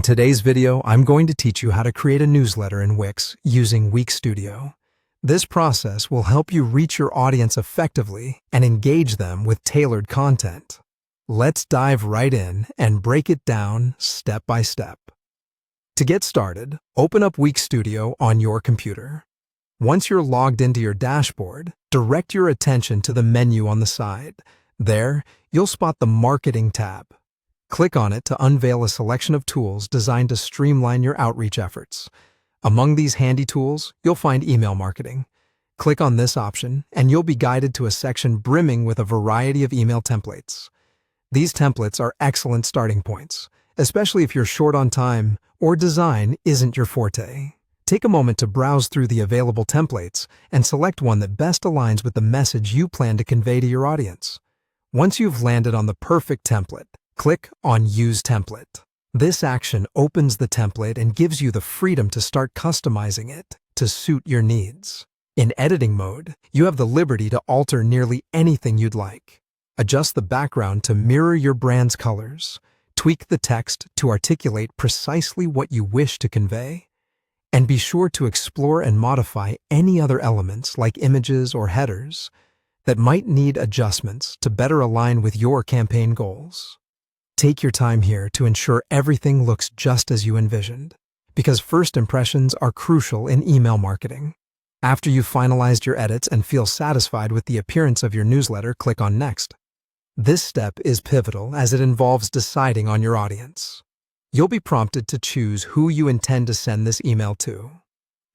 today's video, I'm going to teach you how to create a newsletter in Wix using Week Studio. This process will help you reach your audience effectively and engage them with tailored content. Let's dive right in and break it down step by step. To get started, open up Week Studio on your computer. Once you're logged into your dashboard, direct your attention to the menu on the side. There, you'll spot the Marketing tab. Click on it to unveil a selection of tools designed to streamline your outreach efforts. Among these handy tools, you'll find email marketing. Click on this option, and you'll be guided to a section brimming with a variety of email templates. These templates are excellent starting points, especially if you're short on time or design isn't your forte. Take a moment to browse through the available templates and select one that best aligns with the message you plan to convey to your audience. Once you've landed on the perfect template, click on Use Template. This action opens the template and gives you the freedom to start customizing it to suit your needs. In editing mode, you have the liberty to alter nearly anything you'd like. Adjust the background to mirror your brand's colors, tweak the text to articulate precisely what you wish to convey, and be sure to explore and modify any other elements like images or headers that might need adjustments to better align with your campaign goals. Take your time here to ensure everything looks just as you envisioned, because first impressions are crucial in email marketing. After you've finalized your edits and feel satisfied with the appearance of your newsletter, click on Next. This step is pivotal as it involves deciding on your audience. You'll be prompted to choose who you intend to send this email to.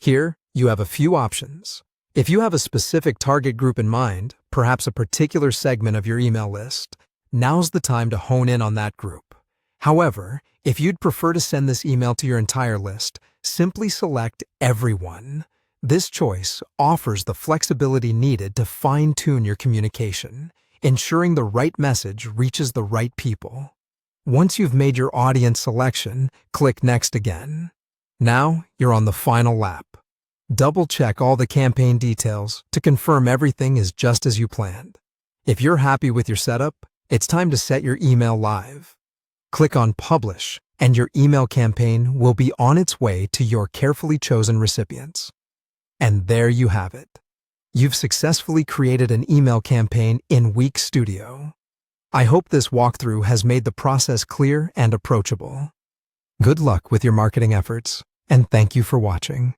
Here, you have a few options. If you have a specific target group in mind, perhaps a particular segment of your email list, now's the time to hone in on that group. However, if you'd prefer to send this email to your entire list, simply select Everyone. This choice offers the flexibility needed to fine-tune your communication, ensuring the right message reaches the right people. Once you've made your audience selection, click Next again. Now, you're on the final lap. Double-check all the campaign details to confirm everything is just as you planned. If you're happy with your setup, it's time to set your email live. Click on Publish, and your email campaign will be on its way to your carefully chosen recipients. And there you have it. You've successfully created an email campaign in Week Studio. I hope this walkthrough has made the process clear and approachable. Good luck with your marketing efforts, and thank you for watching.